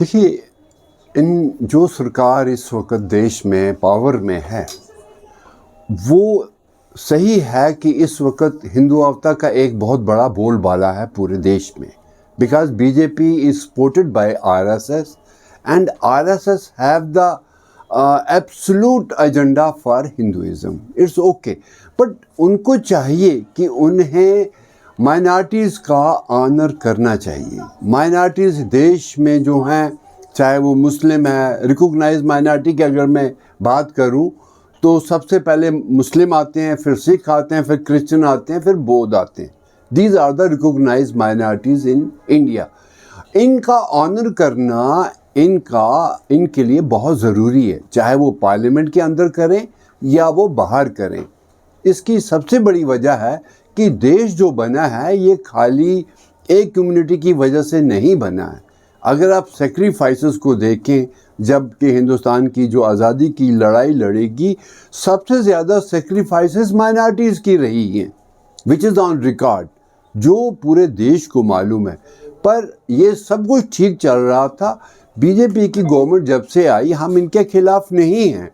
देखिए, इन जो सरकार इस वक्त देश में पावर में है, वो सही है कि इस वक्त हिंदुत्वता का एक बहुत बड़ा बोलबाला है पूरे देश में, because BJP is supported by RSS and RSS have the absolute agenda for Hinduism. It's okay, but उनको चाहिए कि उन्हें माइनॉरिटीज़ का ऑनर करना चाहिए. माइनॉरिटीज़ देश में जो हैं, चाहे वो मुस्लिम है, रिकॉग्नाइज माइनॉरिटी की अगर मैं बात करूं तो सबसे पहले मुस्लिम आते हैं, फिर सिख आते हैं, फिर क्रिश्चियन आते हैं, फिर बौद्ध आते हैं. These are the recognise minorities in India. इनका ऑनर करना इनके लिए बहुत ज़रूरी है, चाहे वो पार्लियामेंट के अंदर करें या वो बाहर करें. इसकी सबसे बड़ी वजह है कि देश जो बना है ये खाली एक कम्युनिटी की वजह से नहीं बना है. अगर आप सेक्रीफाइसेस को देखें, जब कि हिंदुस्तान की जो आज़ादी की लड़ाई लड़ेगी, सबसे ज़्यादा सेक्रीफाइसेस माइनॉरिटीज़ की रही हैं, विच इज़ ऑन रिकॉर्ड, जो पूरे देश को मालूम है. पर ये सब कुछ ठीक चल रहा था. बीजेपी की गवर्नमेंट जब से आई, हम इनके खिलाफ नहीं हैं,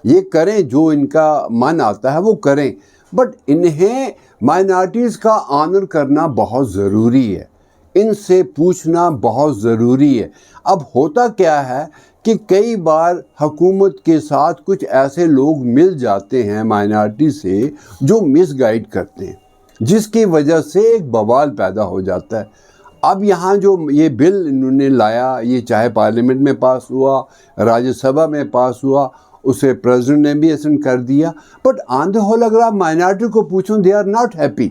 ये करें जो इनका मन आता है वो करें, बट इन्हें माइनॉरिटीज़ का ऑनर करना बहुत ज़रूरी है, इनसे पूछना बहुत ज़रूरी है. अब होता क्या है कि कई बार हुकूमत के साथ कुछ ऐसे लोग मिल जाते हैं माइनॉरिटी से जो मिसगाइड करते हैं, जिसकी वजह से एक बवाल पैदा हो जाता है. अब यहाँ जो ये बिल इन्होंने लाया, ये चाहे पार्लियामेंट में पास हुआ, राज्यसभा में पास हुआ, उसे प्रेसिडेंट ने भी असेंट कर दिया, बट ऑन द होल अगर आप माइनॉरिटी को पूछूं, they are not happy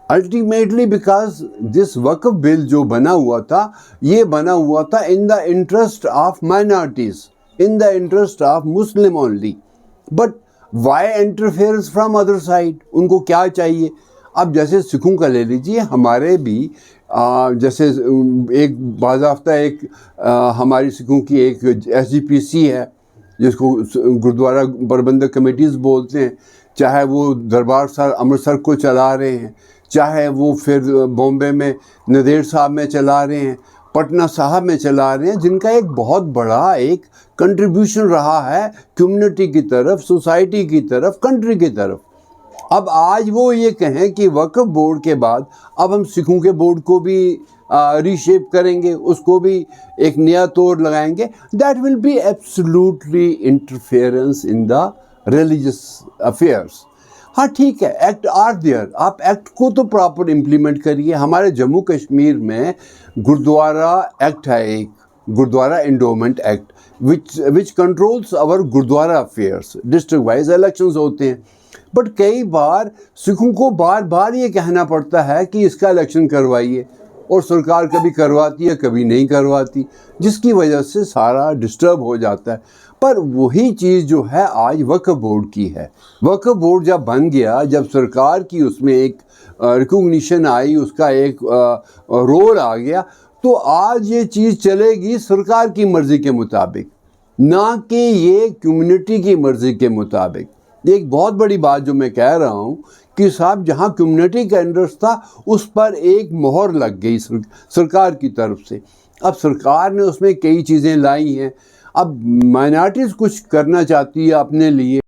ultimately, because this Waqf bill जो बना हुआ था, ये बना हुआ था in the interest of minorities, in the interest of Muslim only. But why interference from other side? उनको क्या चाहिए? अब जैसे सिखों का ले लीजिए, हमारे भी जैसे एक बाज़ाफ्ता एक हमारी सिखों की एक SGPC है, जिसको गुरुद्वारा प्रबंधक कमेटीज़ बोलते हैं, चाहे वो दरबार साहब अमृतसर को चला रहे हैं, चाहे वो फिर बॉम्बे में नदेड़ साहब में चला रहे हैं, पटना साहब में चला रहे हैं, जिनका एक बहुत बड़ा एक कंट्रीब्यूशन रहा है कम्युनिटी की तरफ, सोसाइटी की तरफ, कंट्री की तरफ. अब आज वो ये कहें कि वक्फ बोर्ड के बाद अब हम सिखों के बोर्ड को भी रीशेप करेंगे, उसको भी एक नया तोड़ लगाएंगे, that will be absolutely interference in the religious affairs. हाँ ठीक है, एक्ट आर देयर, आप एक्ट को तो प्रॉपर इम्प्लीमेंट करिए. हमारे जम्मू कश्मीर में गुरुद्वारा एक्ट है, एक gurdwara endowment act, which controls our gurdwara affairs. District wise elections होते हैं, बट कई बार सिखों को बार बार ये कहना पड़ता है कि इसका इलेक्शन करवाइए, और सरकार कभी करवाती है कभी नहीं करवाती, जिसकी वजह से सारा डिस्टर्ब हो जाता है. पर वही चीज़ जो है आज वक्फ बोर्ड की है. वक्फ बोर्ड जब बन गया, जब सरकार की उसमें एक रिकॉग्निशन आई, उसका एक रोल आ गया, तो आज ये चीज़ चलेगी सरकार की मर्ज़ी के मुताबिक, ना कि ये कम्युनिटी की मर्ज़ी के मुताबिक. एक बहुत बड़ी बात जो मैं कह रहा हूँ कि साहब, जहाँ कम्युनिटी का इंटरेस्ट था उस पर एक मोहर लग गई सरकार की तरफ से. अब सरकार ने उसमें कई चीज़ें लाई हैं. अब माइनॉरिटीज़ कुछ करना चाहती है अपने लिए,